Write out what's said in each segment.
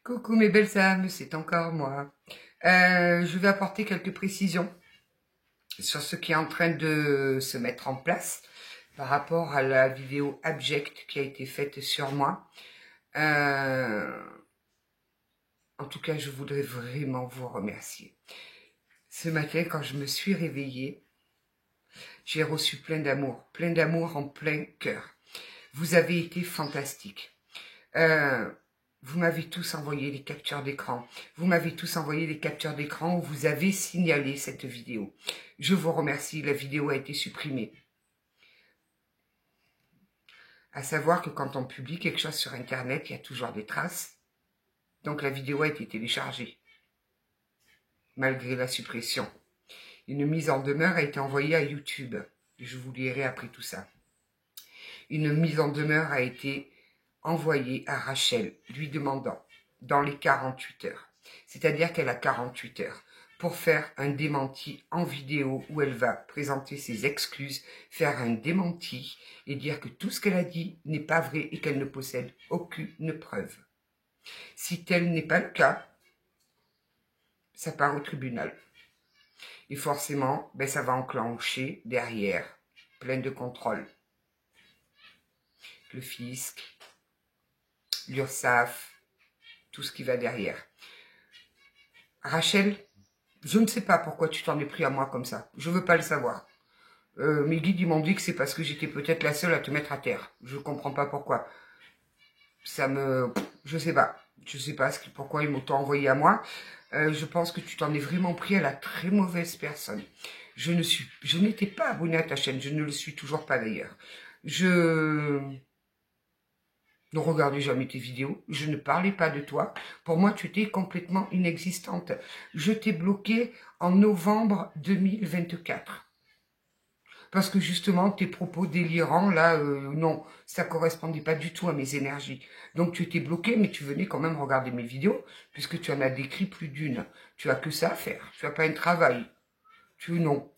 Coucou mes belles âmes, c'est encore moi. Je vais apporter quelques précisions sur ce qui est en train de se mettre en place par rapport à la vidéo abjecte qui a été faite sur moi. En tout cas, je voudrais vraiment vous remercier. Ce matin, quand je me suis réveillée, j'ai reçu plein d'amour en plein cœur. Vous avez été fantastiques. Vous m'avez tous envoyé les captures d'écran. Vous m'avez tous envoyé les captures d'écran où vous avez signalé cette vidéo. Je vous remercie, la vidéo a été supprimée. À savoir que quand on publie quelque chose sur Internet, il y a toujours des traces. Donc la vidéo a été téléchargée, malgré la suppression. Une mise en demeure a été envoyée à YouTube. Je vous lirai après tout ça. Une mise en demeure a été envoyée à Rachel, lui demandant, dans les 48 heures, c'est-à-dire qu'elle a 48 heures, pour faire un démenti en vidéo où elle va présenter ses excuses, faire un démenti et dire que tout ce qu'elle a dit n'est pas vrai et qu'elle ne possède aucune preuve. Si tel n'est pas le cas, ça part au tribunal. Et forcément, ça va enclencher derrière plein de contrôles. Le fisc, l'URSSAF, tout ce qui va derrière. Rachel, je ne sais pas pourquoi tu t'en es pris à moi comme ça. Je veux pas le savoir. Mes guides ils m'ont dit que c'est parce que j'étais peut-être la seule à te mettre à terre. Je comprends pas pourquoi. Je sais pas. Je sais pas pourquoi ils m'ont envoyé à moi. Je pense que tu t'en es vraiment pris à la très mauvaise personne. Je n'étais pas abonnée à ta chaîne. Je ne le suis toujours pas d'ailleurs. Je ne regardais jamais tes vidéos. Je ne parlais pas de toi. Pour moi, tu étais complètement inexistante. Je t'ai bloqué en novembre 2024. Parce que justement, tes propos délirants, là, non, ça correspondait pas du tout à mes énergies. Donc tu étais bloqué, mais tu venais quand même regarder mes vidéos, puisque tu en as décrit plus d'une. Tu as que ça à faire. Tu n'as pas un travail. Non.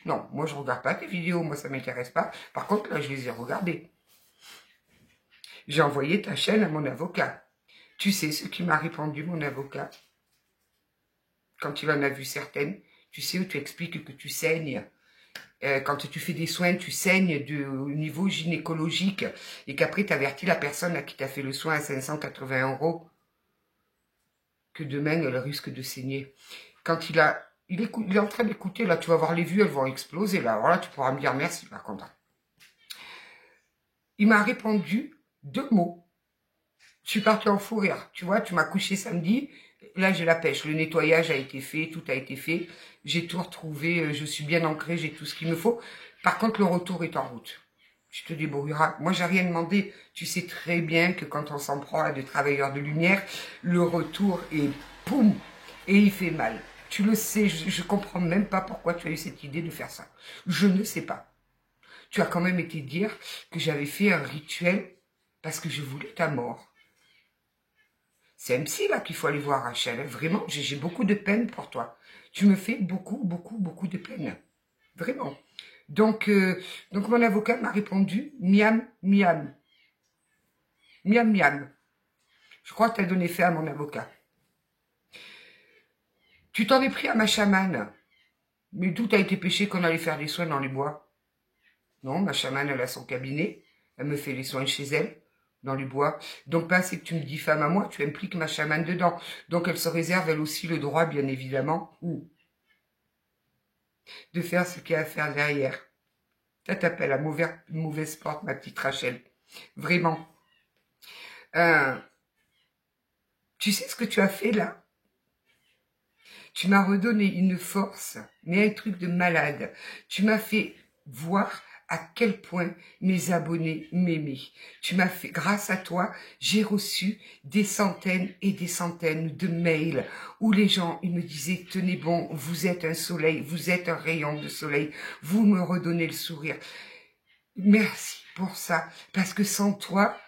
Non, moi je regarde pas tes vidéos, moi ça m'intéresse pas. Par contre, là, je les ai regardées. J'ai envoyé ta chaîne à mon avocat. Tu sais ce qui m'a répondu, mon avocat? Quand il en a vu certaines, tu sais où tu expliques que tu saignes. Quand tu fais des soins, tu saignes au niveau gynécologique et qu'après tu avertis la personne à qui t'a fait le soin à 580 €, que demain elle risque de saigner. Quand il est en train d'écouter, là tu vas voir les vues, elles vont exploser là. Alors là tu pourras me dire merci par contre. Il m'a répondu 2 mots. Je suis partie en fou rire. Tu vois, tu m'as couché samedi. Là, j'ai la pêche. Le nettoyage a été fait, tout a été fait. J'ai tout retrouvé, je suis bien ancrée, j'ai tout ce qu'il me faut. Par contre, le retour est en route. Tu te débrouilleras. Moi, j'ai rien demandé. Tu sais très bien que quand on s'en prend à des travailleurs de lumière, le retour est poum, et il fait mal. Tu le sais, je comprends même pas pourquoi tu as eu cette idée de faire ça. Je ne sais pas. Tu as quand même été dire que j'avais fait un rituel parce que je voulais ta mort. C'est un psy là qu'il faut aller voir, Rachel. Vraiment, j'ai beaucoup de peine pour toi. Tu me fais beaucoup de peine. Vraiment. Donc mon avocat m'a répondu miam, miam. Miam, miam. Je crois que tu as donné fait à mon avocat. Tu t'en es pris à ma chamane. Mais d'où a été péché qu'on allait faire des soins dans les bois? Non, ma chamane, elle a son cabinet. Elle me fait les soins chez elle. Dans les bois. Donc, pas c'est que tu me diffames à moi, tu impliques ma chamane dedans. Donc, elle se réserve, elle aussi, le droit, bien évidemment, de faire ce qu'il y a à faire derrière. Ça t'appelle à mauvaise porte, ma petite Rachel. Vraiment. Tu sais ce que tu as fait, là? Tu m'as redonné une force, mais un truc de malade. Tu m'as fait voir à quel point mes abonnés m'aimaient. Tu m'as fait, grâce à toi, j'ai reçu des centaines et des centaines de mails où les gens, ils me disaient, tenez bon, vous êtes un soleil, vous êtes un rayon de soleil, vous me redonnez le sourire. Merci pour ça, parce que sans toi,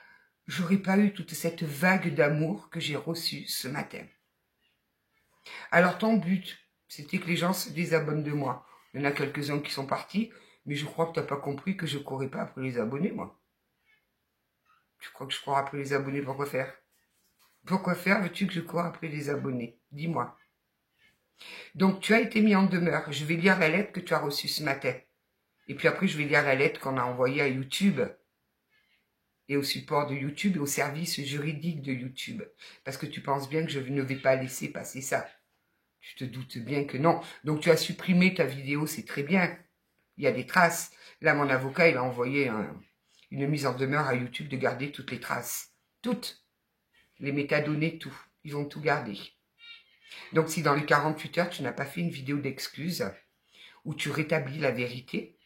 j'aurais pas eu toute cette vague d'amour que j'ai reçue ce matin. Alors ton but, c'était que les gens se désabonnent de moi. Il y en a quelques-uns qui sont partis, mais je crois que tu n'as pas compris que je ne courais pas après les abonnés, moi. Tu crois que je cours après les abonnés pour quoi faire? Pourquoi faire veux-tu que je cours après les abonnés? Dis-moi. Donc, tu as été mis en demeure. Je vais lire la lettre que tu as reçue ce matin. Et puis après, je vais lire la lettre qu'on a envoyée à YouTube. Et au support de YouTube et au service juridique de YouTube. Parce que tu penses bien que je ne vais pas laisser passer ça. Tu te doutes bien que non. Donc, tu as supprimé ta vidéo, c'est très bien. Il y a des traces. Là, mon avocat, il a envoyé une mise en demeure à YouTube de garder toutes les traces. Toutes. Les métadonnées, tout. Ils vont tout garder. Donc, si dans les 48 heures, tu n'as pas fait une vidéo d'excuses où tu rétablis la vérité,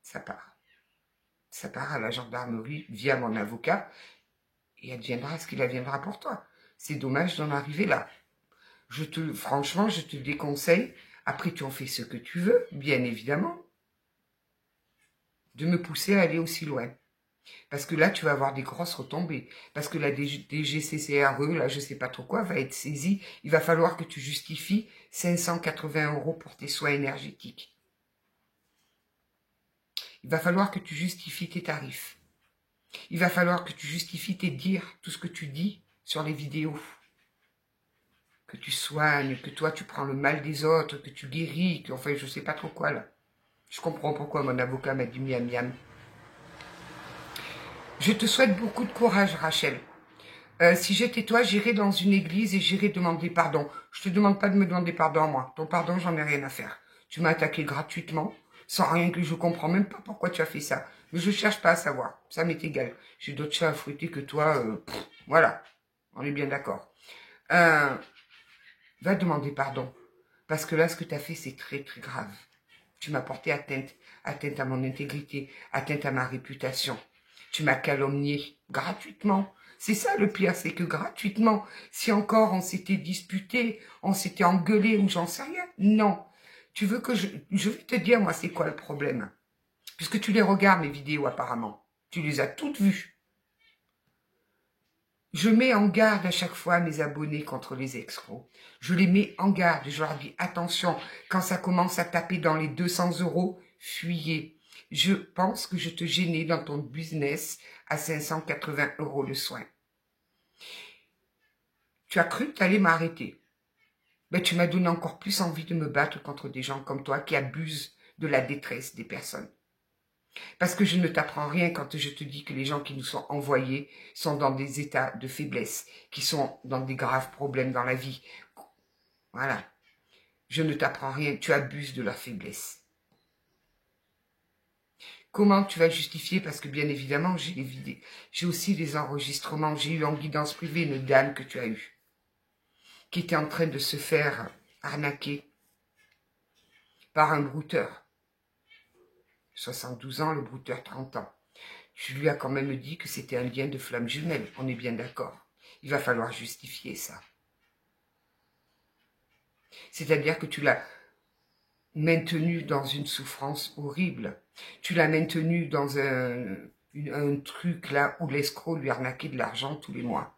ça part. Ça part à la gendarmerie via mon avocat et adviendra ce qu'il adviendra pour toi. C'est dommage d'en arriver là. Franchement, je te déconseille, après tu en fais ce que tu veux, bien évidemment, de me pousser à aller aussi loin. Parce que là, tu vas avoir des grosses retombées. Parce que la DGCCRE, là, je sais pas trop quoi, va être saisie. Il va falloir que tu justifies 580 € pour tes soins énergétiques. Il va falloir que tu justifies tes tarifs. Il va falloir que tu justifies tes dires, tout ce que tu dis sur les vidéos. Que tu soignes, que toi, tu prends le mal des autres, que tu guéris, que, enfin, je sais pas trop quoi, là. Je comprends pourquoi mon avocat m'a dit miam miam. Je te souhaite beaucoup de courage, Rachel. Si j'étais toi, j'irais dans une église et j'irais demander pardon. Je te demande pas de me demander pardon à moi. Ton pardon, j'en ai rien à faire. Tu m'as attaqué gratuitement, sans rien que je comprends même pas pourquoi tu as fait ça. Mais je cherche pas à savoir. Ça m'est égal. J'ai d'autres chats à fouetter que toi. Voilà. On est bien d'accord. Va demander pardon. Parce que là, ce que tu as fait, c'est très, très grave. Tu m'as porté atteinte. Atteinte à mon intégrité. Atteinte à ma réputation. Tu m'as calomnié gratuitement. C'est ça le pire, c'est que gratuitement, si encore on s'était disputé, on s'était engueulé ou j'en sais rien, non. Tu veux que je vais te dire, moi, c'est quoi le problème? Puisque tu les regardes, mes vidéos, apparemment. Tu les as toutes vues. Je mets en garde à chaque fois mes abonnés contre les escrocs. Je les mets en garde. Je leur dis, attention, quand ça commence à taper dans les 200 €, fuyez. Je pense que je te gênais dans ton business à 580 € le soin. Tu as cru que tu allais m'arrêter. Mais tu m'as donné encore plus envie de me battre contre des gens comme toi qui abusent de la détresse des personnes. Parce que je ne t'apprends rien quand je te dis que les gens qui nous sont envoyés sont dans des états de faiblesse, qui sont dans des graves problèmes dans la vie. Voilà. Je ne t'apprends rien, tu abuses de leur faiblesse. Comment tu vas justifier? Parce que bien évidemment, j'ai les vidéos. J'ai aussi des enregistrements. J'ai eu en guidance privée une dame que tu as eue, qui était en train de se faire arnaquer par un brouteur. 72 ans, le brouteur 30 ans. Je lui ai quand même dit que c'était un lien de flamme jumelle. On est bien d'accord. Il va falloir justifier ça. C'est-à-dire que tu l'as maintenu dans une souffrance horrible. Tu l'as maintenu dans un truc là où l'escroc lui arnaquait de l'argent tous les mois.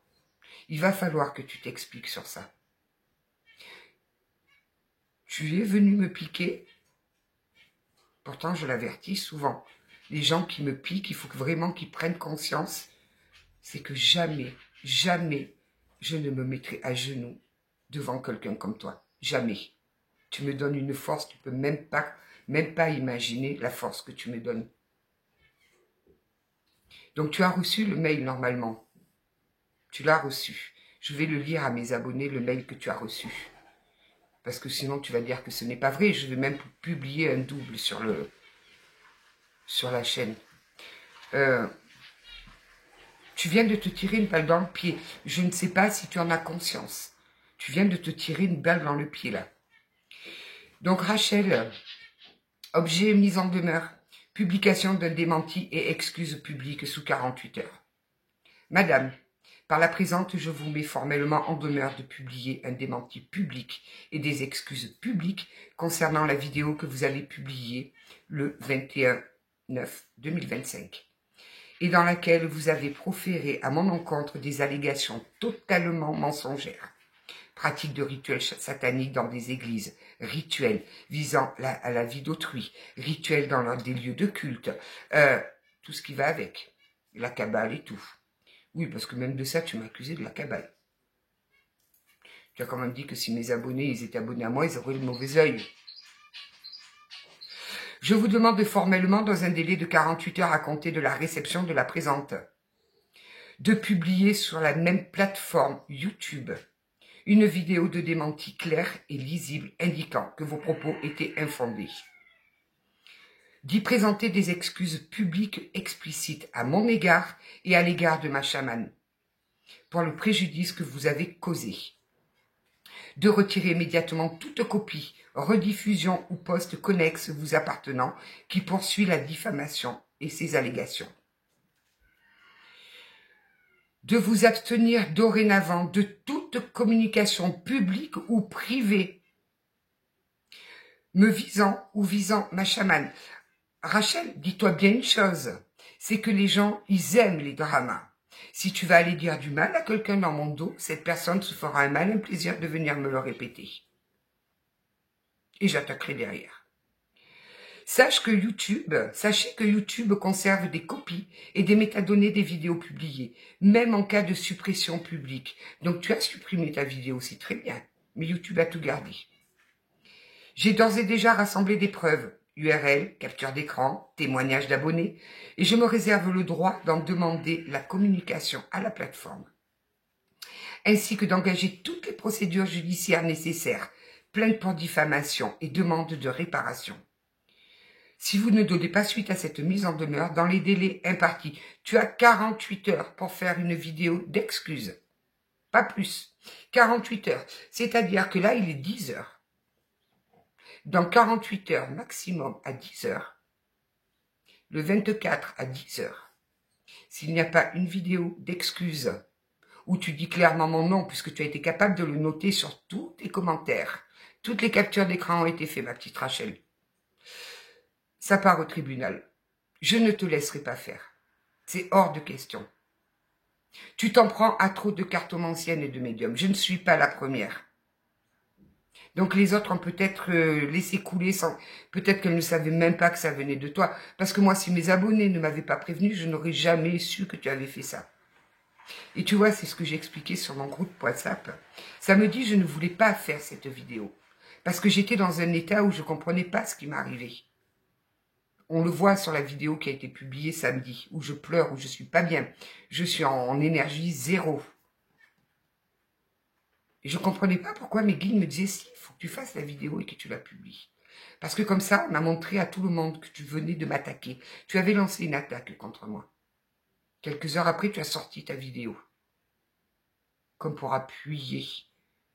Il va falloir que tu t'expliques sur ça. Tu es venu me piquer. Pourtant, je l'avertis souvent. Les gens qui me piquent, il faut vraiment qu'ils prennent conscience. C'est que jamais, jamais, je ne me mettrai à genoux devant quelqu'un comme toi. Jamais. Tu me donnes une force, tu peux même pas imaginer la force que tu me donnes. Donc, tu as reçu le mail normalement. Tu l'as reçu. Je vais le lire à mes abonnés, le mail que tu as reçu. Parce que sinon, tu vas dire que ce n'est pas vrai. Je vais même publier un double sur la chaîne. Tu viens de te tirer une balle dans le pied. Je ne sais pas si tu en as conscience. Tu viens de te tirer une balle dans le pied, là. Donc, Rachel, objet mis en demeure. Publication d'un démenti et excuses publiques sous 48 heures. Madame, par la présente, je vous mets formellement en demeure de publier un démenti public et des excuses publiques concernant la vidéo que vous avez publiée le 21/9/2025 et dans laquelle vous avez proféré à mon encontre des allégations totalement mensongères. Pratique de rituels sataniques dans des églises, rituels visant à la vie d'autrui, rituels dans des lieux de culte, tout ce qui va avec, la cabale et tout. Oui, parce que même de ça, tu m'as accusé de la cabale. Tu as quand même dit que si mes abonnés, ils étaient abonnés à moi, ils auraient le mauvais œil. Je vous demande formellement, dans un délai de 48 heures à compter de la réception de la présente, de publier sur la même plateforme YouTube une vidéo de démenti claire et lisible indiquant que vos propos étaient infondés. D'y présenter des excuses publiques explicites à mon égard et à l'égard de ma chamane pour le préjudice que vous avez causé. De retirer immédiatement toute copie, rediffusion ou poste connexe vous appartenant qui poursuit la diffamation et ses allégations. De vous abstenir dorénavant de toute communication publique ou privée me visant ou visant ma chamane. Rachel, dis-toi bien une chose, c'est que les gens, ils aiment les dramas. Si tu vas aller dire du mal à quelqu'un dans mon dos, cette personne se fera un malin plaisir de venir me le répéter. Et j'attaquerai derrière. Sachez que YouTube conserve des copies et des métadonnées des vidéos publiées, même en cas de suppression publique. Donc tu as supprimé ta vidéo, c'est très bien, mais YouTube a tout gardé. J'ai d'ores et déjà rassemblé des preuves, URL, capture d'écran, témoignages d'abonnés, et je me réserve le droit d'en demander la communication à la plateforme, ainsi que d'engager toutes les procédures judiciaires nécessaires, plainte pour diffamation et demande de réparation. Si vous ne donnez pas suite à cette mise en demeure, dans les délais impartis, tu as 48 heures pour faire une vidéo d'excuses. Pas plus. 48 heures. C'est-à-dire que là, il est 10 heures. Dans 48 heures maximum à 10 heures, le 24 à 10 heures, s'il n'y a pas une vidéo d'excuses où tu dis clairement mon nom puisque tu as été capable de le noter sur tous tes commentaires, toutes les captures d'écran ont été faites, ma petite Rachel. Ça part au tribunal. Je ne te laisserai pas faire. C'est hors de question. Tu t'en prends à trop de cartomanciennes et de médiums. Je ne suis pas la première. Donc les autres ont peut-être laissé couler sans... Peut-être qu'elles ne savaient même pas que ça venait de toi. Parce que moi, si mes abonnés ne m'avaient pas prévenu, je n'aurais jamais su que tu avais fait ça. Et tu vois, c'est ce que j'ai expliqué sur mon groupe WhatsApp. Ça me dit, je ne voulais pas faire cette vidéo. Parce que j'étais dans un état où je ne comprenais pas ce qui m'arrivait. On le voit sur la vidéo qui a été publiée samedi, où je pleure, où je suis pas bien. Je suis en énergie zéro. Et je ne comprenais pas pourquoi mes guides me disaient, si, il faut que tu fasses la vidéo et que tu la publies. Parce que comme ça, on a montré à tout le monde que tu venais de m'attaquer. Tu avais lancé une attaque contre moi. Quelques heures après, tu as sorti ta vidéo. Comme pour appuyer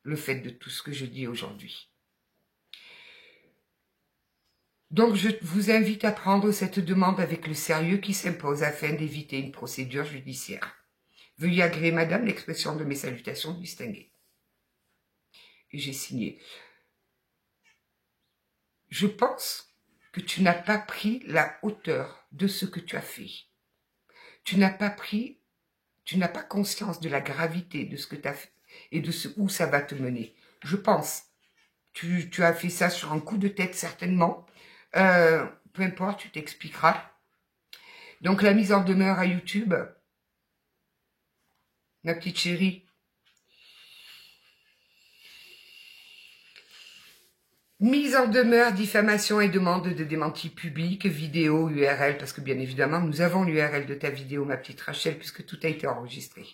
le fait de tout ce que je dis aujourd'hui. Donc, je vous invite à prendre cette demande avec le sérieux qui s'impose afin d'éviter une procédure judiciaire. Veuillez agréer, madame, l'expression de mes salutations distinguées. Et j'ai signé. Je pense que tu n'as pas pris la hauteur de ce que tu as fait. Tu n'as pas conscience de la gravité de ce que tu as fait et de où ça va te mener. Je pense. Tu as fait ça sur un coup de tête certainement. Peu importe, tu t'expliqueras. Donc la mise en demeure à YouTube, ma petite chérie. Mise en demeure, diffamation et demande de démenti public, vidéo, URL, parce que bien évidemment, nous avons l'URL de ta vidéo, ma petite Rachel, puisque tout a été enregistré.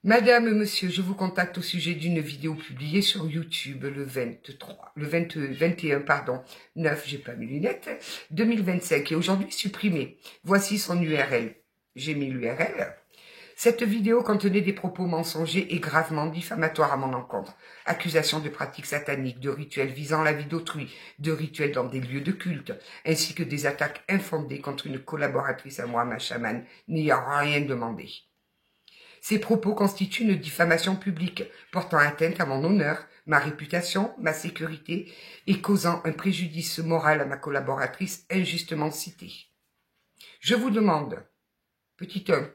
Madame, monsieur, je vous contacte au sujet d'une vidéo publiée sur YouTube le 9, j'ai pas mes lunettes, 2025, et aujourd'hui supprimée. Voici son URL. J'ai mis l'URL. Cette vidéo contenait des propos mensongers et gravement diffamatoires à mon encontre. Accusations de pratiques sataniques, de rituels visant la vie d'autrui, de rituels dans des lieux de culte, ainsi que des attaques infondées contre une collaboratrice à moi, ma chamane, n'ayant rien demandé. Ces propos constituent une diffamation publique, portant atteinte à mon honneur, ma réputation, ma sécurité et causant un préjudice moral à ma collaboratrice injustement citée. Je vous demande, petit 1,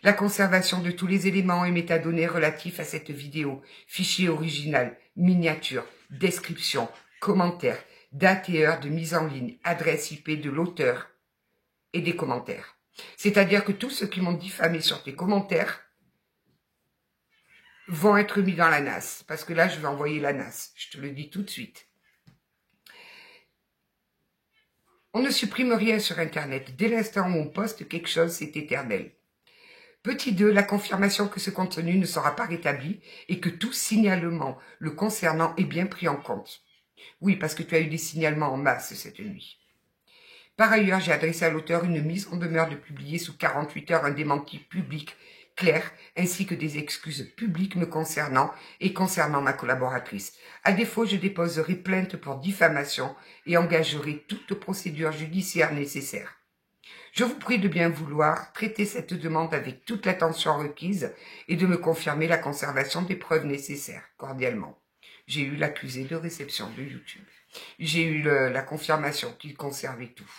la conservation de tous les éléments et métadonnées relatifs à cette vidéo, fichier original, miniature, description, commentaires, date et heure de mise en ligne, adresse IP de l'auteur et des commentaires. C'est-à-dire que tous ceux qui m'ont diffamé sur tes commentaires vont être mis dans la nasse. Parce que là, je vais envoyer la nasse. Je te le dis tout de suite. On ne supprime rien sur Internet. Dès l'instant où on poste quelque chose, c'est éternel. Petit 2, la confirmation que ce contenu ne sera pas rétabli et que tout signalement le concernant est bien pris en compte. Oui, parce que tu as eu des signalements en masse cette nuit. Par ailleurs, j'ai adressé à l'auteur une mise en demeure de publier sous 48 heures un démenti public clair, ainsi que des excuses publiques me concernant et concernant ma collaboratrice. À défaut, je déposerai plainte pour diffamation et engagerai toute procédure judiciaire nécessaire. Je vous prie de bien vouloir traiter cette demande avec toute l'attention requise et de me confirmer la conservation des preuves nécessaires, cordialement. J'ai eu l'accusé de réception de YouTube. J'ai eu la confirmation qu'il conservait tout.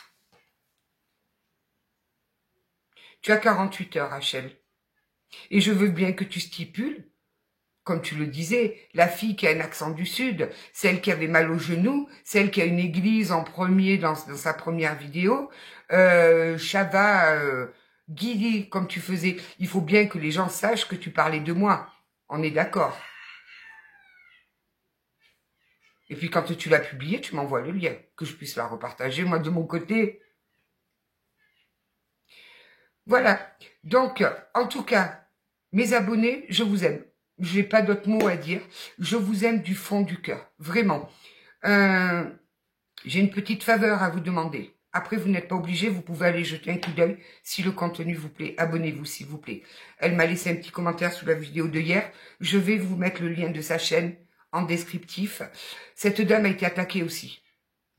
Tu as 48 heures, Rachel. Et je veux bien que tu stipules, comme tu le disais, la fille qui a un accent du Sud, celle qui avait mal au genou, celle qui a une église en premier dans sa première vidéo, Chava, Guidi, comme tu faisais. Il faut bien que les gens sachent que tu parlais de moi. On est d'accord. Et puis quand tu l'as publié, tu m'envoies le lien, que je puisse la repartager, moi, de mon côté. Voilà. Donc, en tout cas, mes abonnés, je vous aime. Je n'ai pas d'autres mots à dire. Je vous aime du fond du cœur. Vraiment. J'ai une petite faveur à vous demander. Après, vous n'êtes pas obligé. Vous pouvez aller jeter un coup d'œil. Si le contenu vous plaît, abonnez-vous, s'il vous plaît. Elle m'a laissé un petit commentaire sous la vidéo de hier. Je vais vous mettre le lien de sa chaîne en descriptif. Cette dame a été attaquée aussi,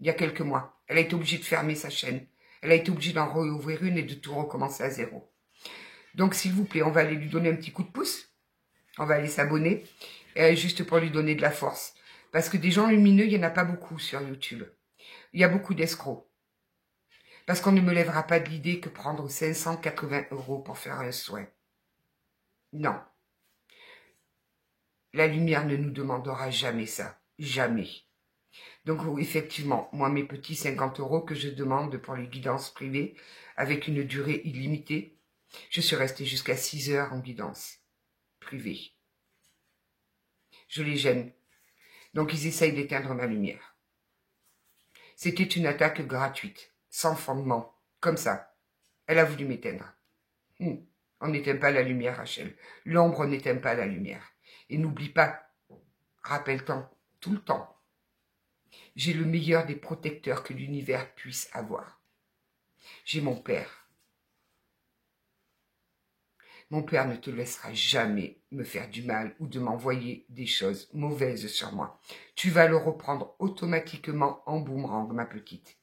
il y a quelques mois. Elle a été obligée de fermer sa chaîne. Elle a été obligée d'en rouvrir une et de tout recommencer à zéro. Donc, s'il vous plaît, on va aller lui donner un petit coup de pouce. On va aller s'abonner, juste pour lui donner de la force. Parce que des gens lumineux, il n'y en a pas beaucoup sur YouTube. Il y a beaucoup d'escrocs. Parce qu'on ne me lèvera pas de l'idée que prendre 580 € pour faire un soin. Non. La lumière ne nous demandera jamais ça. Jamais. Donc, effectivement, moi, mes petits 50 € que je demande pour les guidances privées, avec une durée illimitée, je suis restée jusqu'à 6 heures en guidance privée. Je les gêne. Donc, ils essayent d'éteindre ma lumière. C'était une attaque gratuite, sans fondement, comme ça. Elle a voulu m'éteindre. On n'éteint pas la lumière, Rachel. L'ombre n'éteint pas la lumière. Et n'oublie pas, rappelle-t'en, tout le temps, j'ai le meilleur des protecteurs que l'univers puisse avoir. J'ai mon père. Mon père ne te laissera jamais me faire du mal ou de m'envoyer des choses mauvaises sur moi. Tu vas le reprendre automatiquement en boomerang, ma petite.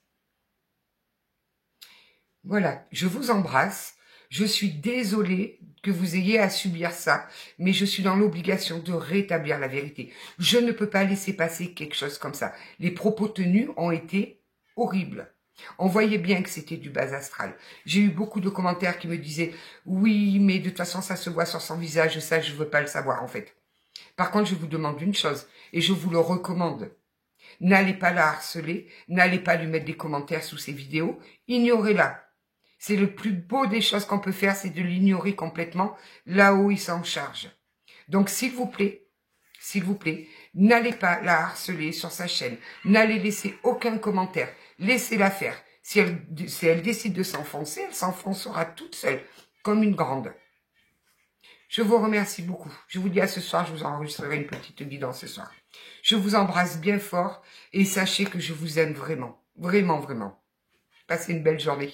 Voilà, je vous embrasse. Je suis désolée que vous ayez à subir ça, mais je suis dans l'obligation de rétablir la vérité. Je ne peux pas laisser passer quelque chose comme ça. Les propos tenus ont été horribles. On voyait bien que c'était du bas astral. J'ai eu beaucoup de commentaires qui me disaient « Oui, mais de toute façon, ça se voit sur son visage, ça, je ne veux pas le savoir, en fait. » Par contre, je vous demande une chose, et je vous le recommande. N'allez pas la harceler, n'allez pas lui mettre des commentaires sous ses vidéos, ignorez-la. C'est le plus beau des choses qu'on peut faire, c'est de l'ignorer complètement, là où il s'en charge. Donc, s'il vous plaît, n'allez pas la harceler sur sa chaîne. N'allez laisser aucun commentaire. Laissez-la faire. Si elle décide de s'enfoncer, elle s'enfoncera toute seule, comme une grande. Je vous remercie beaucoup. Je vous dis à ce soir, je vous enregistrerai une petite guidance ce soir. Je vous embrasse bien fort et sachez que je vous aime vraiment. Vraiment, vraiment. Passez une belle journée.